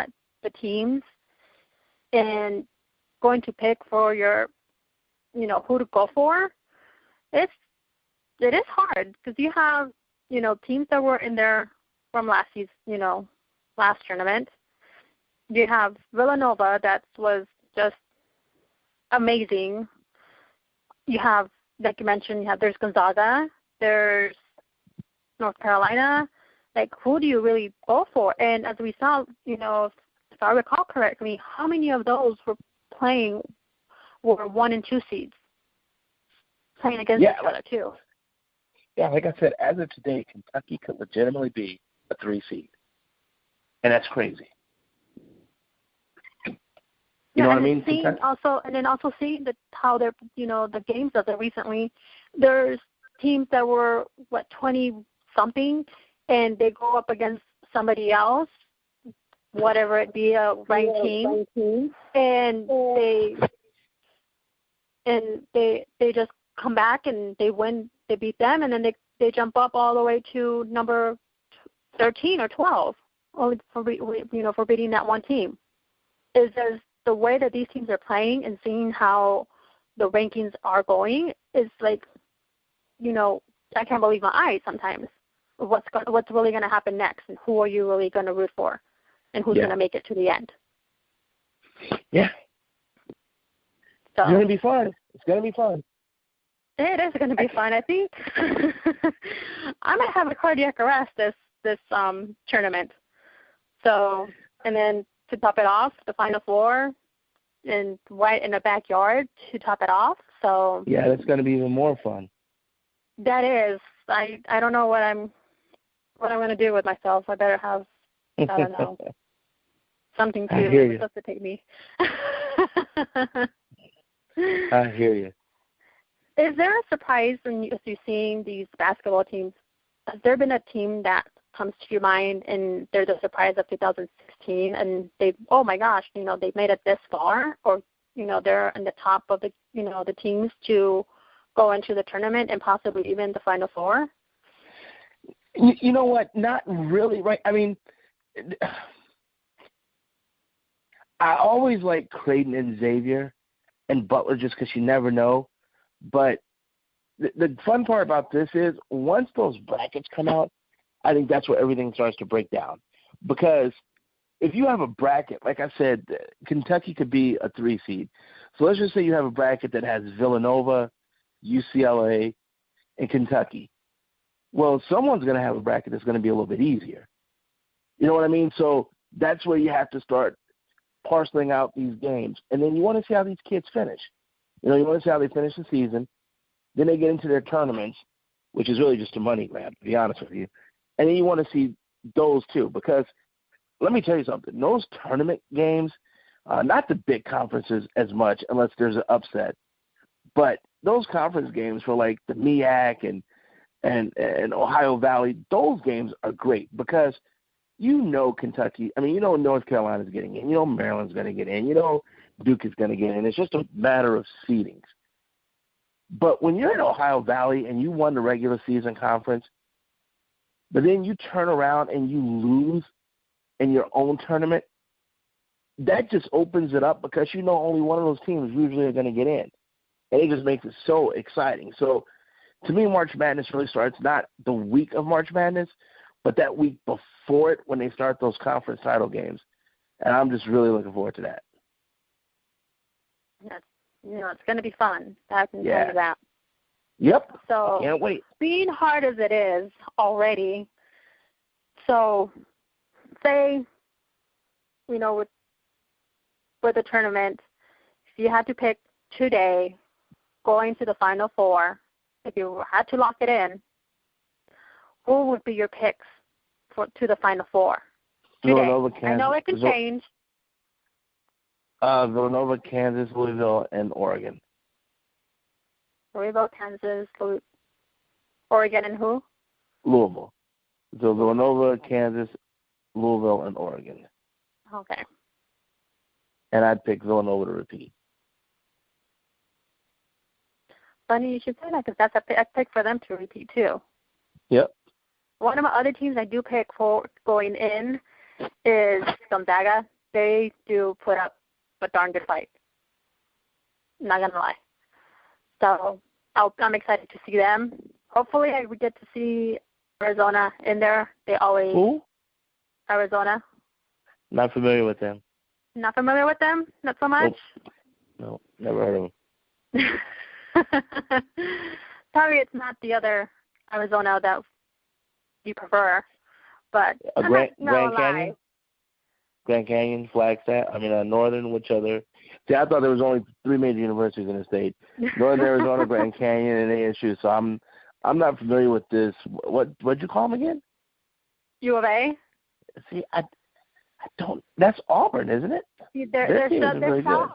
at the teams and going to pick for your, who to go for, it is hard because you have, teams that were in there from last season, last tournament. You have Villanova that was just amazing. You have, like you mentioned, there's Gonzaga, there's North Carolina. Like, who do you really go for? And as we saw, if I recall correctly, how many of those were 1 and 2 seeds playing against each other too? Yeah, like I said, as of today, Kentucky could legitimately be a 3 seed, and that's crazy. You know what I mean? Also seeing how they're, the games that they're recently, there's teams that were 20 something, and they go up against somebody else, whatever it be, a ranked team, and they just come back and they win, they beat them, and then they jump up all the way to number 13 or 12, only for beating that one team. Is there's the way that these teams are playing and seeing how the rankings are going is like, I can't believe my eyes sometimes. What's really going to happen next, and who are you really going to root for, and who's going to make it to the end? Yeah. So, it's going to be fun. It's going to be fun. It is going to be fun. I think I might have a cardiac arrest this tournament. So, and then to top it off, the Final Four, and right in the backyard to top it off. So yeah, that's going to be even more fun. That is. I don't know what I'm going to do with myself. I better have, I don't know, something to resuscitate me. I hear you. Is there a surprise as you're seeing these basketball teams? Has there been a team that comes to your mind and they're the surprise of 2016 and oh my gosh, they've made it this far, or, they're in the top of the, the teams to go into the tournament and possibly even the Final Four? You know what? Not really, right? I mean, I always like Creighton and Xavier and Butler just because you never know. But the fun part about this is once those brackets come out, I think that's where everything starts to break down. Because if you have a bracket, like I said, Kentucky could be a 3 seed. So let's just say you have a bracket that has Villanova, UCLA, and Kentucky. Well, someone's going to have a bracket that's going to be a little bit easier. You know what I mean? So that's where you have to start parceling out these games. And then you want to see how these kids finish. You want to see how they finish the season. Then they get into their tournaments, which is really just a money grab, to be honest with you. And then you want to see those too, because let me tell you something. Those tournament games, not the big conferences as much unless there's an upset, but those conference games for like the MEAC and Ohio Valley, those games are great because Kentucky, North Carolina's getting in, Maryland's going to get in, Duke is going to get in. It's just a matter of seedings. But when you're in Ohio Valley and you won the regular season conference, but then you turn around and you lose in your own tournament, that just opens it up because only one of those teams usually are going to get in. And it just makes it so exciting. So to me, March Madness really starts not the week of March Madness, but that week before it when they start those conference title games. And I'm just really looking forward to that. It's going to be fun. I can tell you that. Yep. So can't wait. Being hard as it is already, so say, with the tournament, if you had to pick today going to the Final Four, if you had to lock it in, who would be your picks to the Final Four today? Villanova, Kansas. I know it can change. Villanova, Kansas, Louisville, and Oregon. Louisville, Kansas, Oregon, and who? Louisville. So Villanova, Kansas, Louisville, and Oregon. Okay. And I'd pick Villanova to repeat. Funny you should say that because that's a pick for them to repeat too. Yep. One of my other teams I do pick for going in is Gonzaga. They do put up a darn good fight. Not going to lie. So I'm excited to see them. Hopefully I would get to see Arizona in there. They always... Who? Arizona. Not familiar with them. Not familiar with them? Not so much? Nope. No, never heard of them. Sorry, it's not the other Arizona that you prefer, but Grand Canyon? Grand Canyon, Flagstaff, Northern, which other? See, I thought there was only 3 major universities in the state. Northern Arizona, Grand Canyon, and ASU, so I'm not familiar with this. What'd you call them again? U of A? See, I don't. That's Auburn, isn't it? They're really good.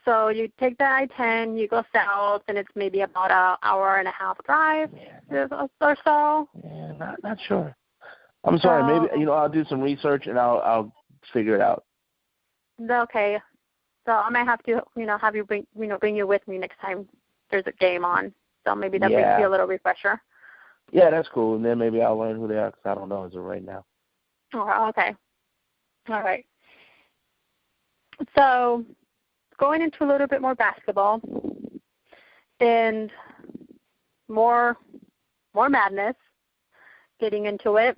So you take the I-10, you go south, and it's maybe about an hour and a half drive or so. Yeah, not sure. I'm sorry. Maybe I'll do some research and I'll figure it out. Okay. So I might have to have you bring you with me next time there's a game on. So maybe that brings you a little refresher. Yeah, that's cool. And then maybe I'll learn who they are because I don't know as of right now. Oh, okay. All right. So going into a little bit more basketball and more madness, getting into it.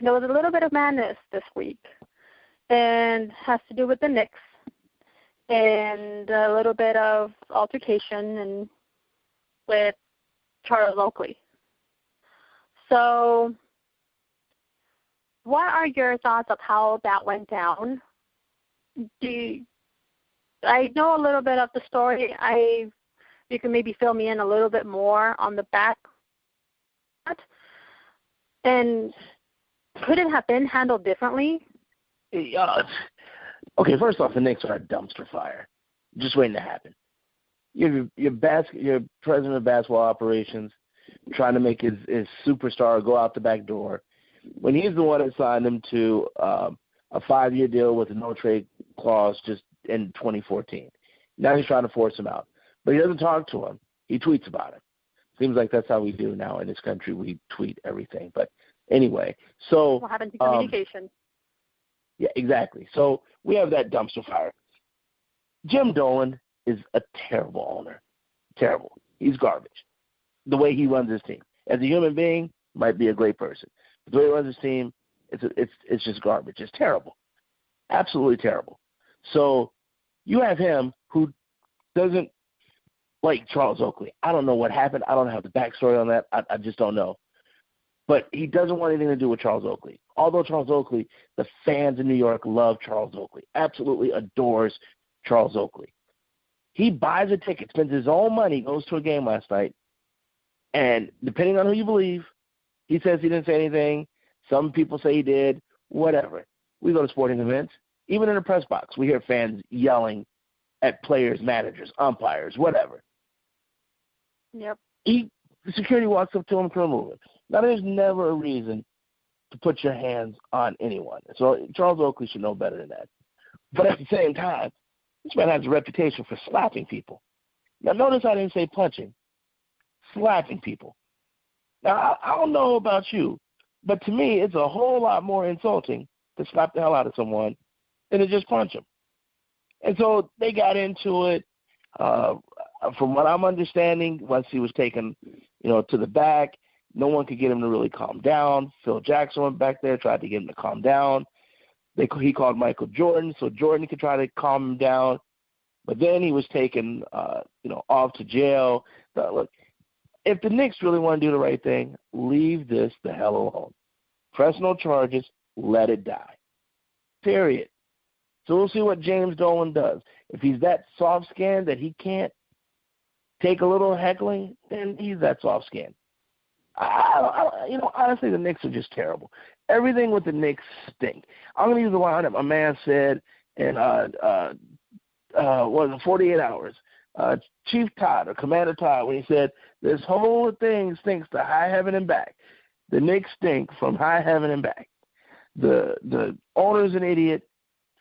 There was a little bit of madness this week, and has to do with the Knicks and a little bit of altercation and with Charles Oakley. So what are your thoughts of how that went down? I know a little bit of the story. You can maybe fill me in a little bit more on the back. And could it have been handled differently? Okay, first off, the Knicks are a dumpster fire. Just waiting to happen. Your president of basketball operations trying to make his superstar go out the back door when he's the one that signed him to a 5-year deal with a no-trade clause just in 2014. Now he's trying to force him out. But he doesn't talk to him. He tweets about him. Seems like that's how we do now in this country. We tweet everything. But anyway, so... What happened to communication? Yeah, exactly. So we have that dumpster fire. Jim Dolan is a terrible owner. Terrible. He's garbage. The way he runs his team. As a human being, might be a great person. But the way he runs his team, it's just garbage. It's terrible. Absolutely terrible. So you have him who doesn't like Charles Oakley. I don't know what happened. I don't have the backstory on that. I just don't know. But he doesn't want anything to do with Charles Oakley. Although Charles Oakley, the fans in New York love Charles Oakley, absolutely adores Charles Oakley. He buys a ticket, spends his own money, goes to a game last night, and depending on who you believe, he says he didn't say anything. Some people say he did. Whatever. We go to sporting events. Even in the press box, we hear fans yelling at players, managers, umpires, whatever. Yep. The security walks up to him for a movement. Now, there's never a reason to put your hands on anyone. So Charles Oakley should know better than that. But at the same time, this man has a reputation for slapping people. Now, notice I didn't say punching. Slapping people. Now, I don't know about you, but to me, it's a whole lot more insulting to slap the hell out of someone than to just punch them. And so they got into it. From what I'm understanding, once he was taken, to the back, no one could get him to really calm down. Phil Jackson went back there, tried to get him to calm down. He called Michael Jordan so Jordan could try to calm him down. But then he was taken, off to jail. Look, if the Knicks really want to do the right thing, leave this the hell alone. Press no charges, let it die. Period. So we'll see what James Dolan does. If he's that soft-skinned that he can't take a little heckling, then he's that soft-skinned. Honestly, the Knicks are just terrible. Everything with the Knicks stink. I'm going to use the line that my man said in 48 Hours. Chief Todd or Commander Todd, when he said, this whole thing stinks to high heaven and back. The Knicks stink from high heaven and back. The owner's an idiot.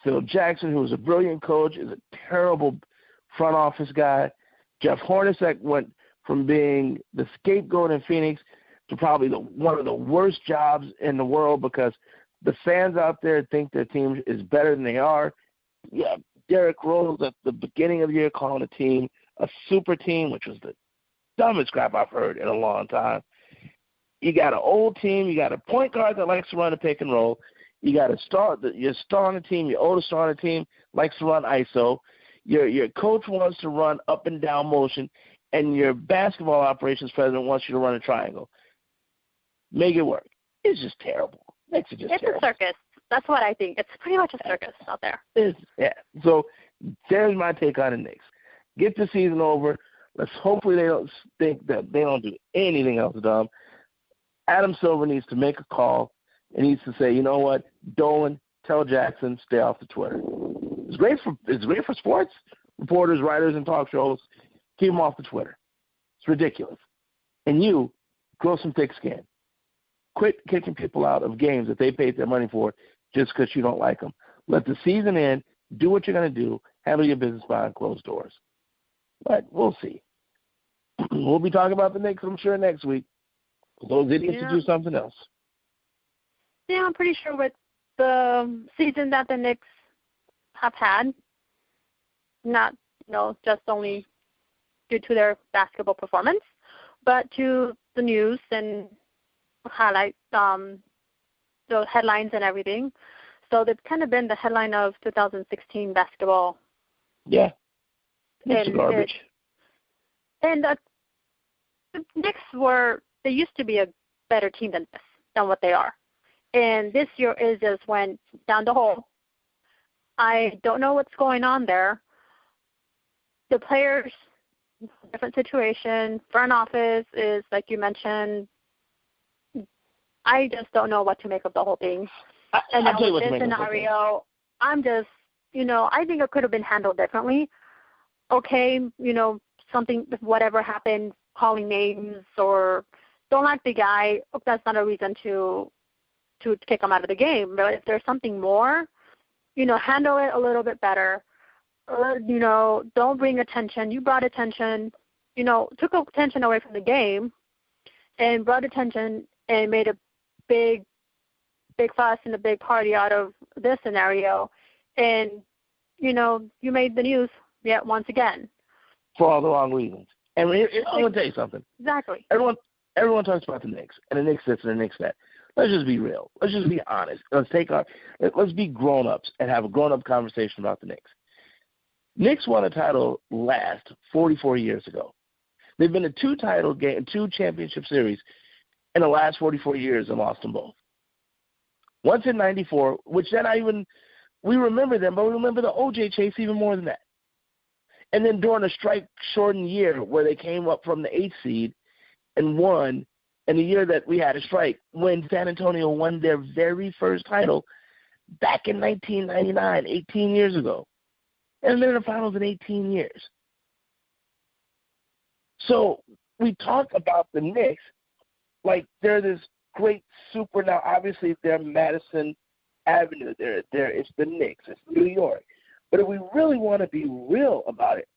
Phil Jackson, who was a brilliant coach, is a terrible front office guy. Jeff Hornacek went from being the scapegoat in Phoenix to probably one of the worst jobs in the world because the fans out there think their team is better than they are. Yeah, Derrick Rose at the beginning of the year calling a team a super team, which was the dumbest crap I've heard in a long time. You got an old team. You got a point guard that likes to run a pick and roll. You got your star on the team, your oldest star on the team likes to run ISO. Your coach wants to run up and down motion, and your basketball operations president wants you to run a triangle. Make it work. It's just terrible. Makes it just terrible. It's a circus. That's what I think. It's pretty much a circus out there. Yeah. So there's my take on the Knicks. Get the season over. Let's hopefully they don't think that they don't do anything else dumb. Adam Silver needs to make a call and needs to say, you know what, Dolan, tell Jackson, stay off the Twitter. It's great for sports reporters, writers, and talk shows. Keep them off the Twitter. It's ridiculous. And you, grow some thick skin. Quit kicking people out of games that they paid their money for just because you don't like them. Let the season end. Do what you're going to do. Handle your business behind closed doors. But we'll see. We'll be talking about the Knicks, I'm sure, next week. Those idiots to do something else. Yeah, I'm pretty sure with the season that the Knicks have had, not just only due to their basketball performance, but to the news and highlight the headlines and everything. So they've kind of been the headline of 2016 basketball. Yeah. It's garbage. And the Knicks they used to be a better team than what they are. And this year is just went down the hole. I don't know what's going on there. The players, different situation. Front office is, like you mentioned, I just don't know what to make of the whole thing. And then with this scenario, I'm just, I think it could have been handled differently. Okay, something, whatever happened, calling names or don't like the guy, that's not a reason to kick him out of the game. But if there's something more, handle it a little bit better. Don't bring attention. You brought attention, took attention away from the game and brought attention and made a big fuss and a big party out of this scenario. And, you made the news yet once again. For all the wrong reasons. And I'm going to tell you something. Exactly. Everyone talks about the Knicks, and the Knicks this and the Knicks that. Let's just be real. Let's just be honest. Let's be grown-ups and have a grown-up conversation about the Knicks. Knicks won a title last 44 years ago. They've been in two championship series in the last 44 years and lost them both. Once in 94, which then we remember them, but we remember the OJ chase even more than that. And then during a strike-shortened year where they came up from the 8th seed and won, in the year that we had a strike, when San Antonio won their very first title back in 1999, 18 years ago. And they're in the finals in 18 years. So we talk about the Knicks like they're this great super. Now, obviously, they're Madison Avenue. It's the Knicks. It's New York. But if we really want to be real about it,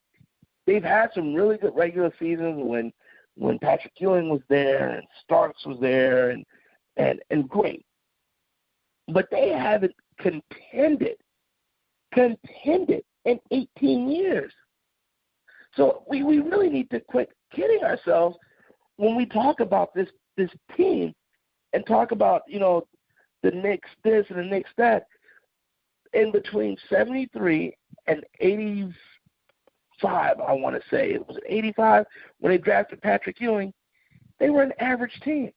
they've had some really good regular seasons when Patrick Ewing was there and Starks was there and great. But they haven't contended in 18 years. So we really need to quit kidding ourselves when we talk about this team and talk about, the Knicks this and the Knicks that. In between 73 and 85, I want to say, it was 85 when they drafted Patrick Ewing, they were an average team.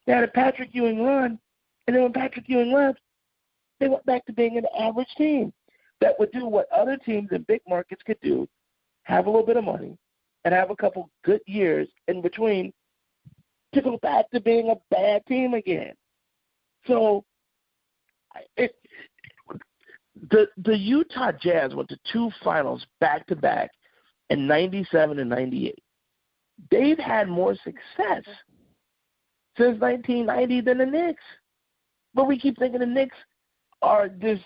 They had a Patrick Ewing run, and then when Patrick Ewing left, they went back to being an average team that would do what other teams in big markets could do, have a little bit of money, and have a couple good years in between to go back to being a bad team again. So the Utah Jazz went to two finals back-to-back in 97 and 98. They've had more success since 1990 than the Knicks. But we keep thinking the Knicks are the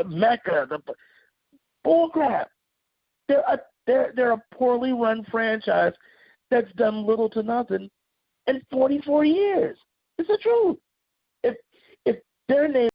mecca, the bullcrap. They're a poorly run franchise that's done little to nothing in 44 years. It's the truth. If their name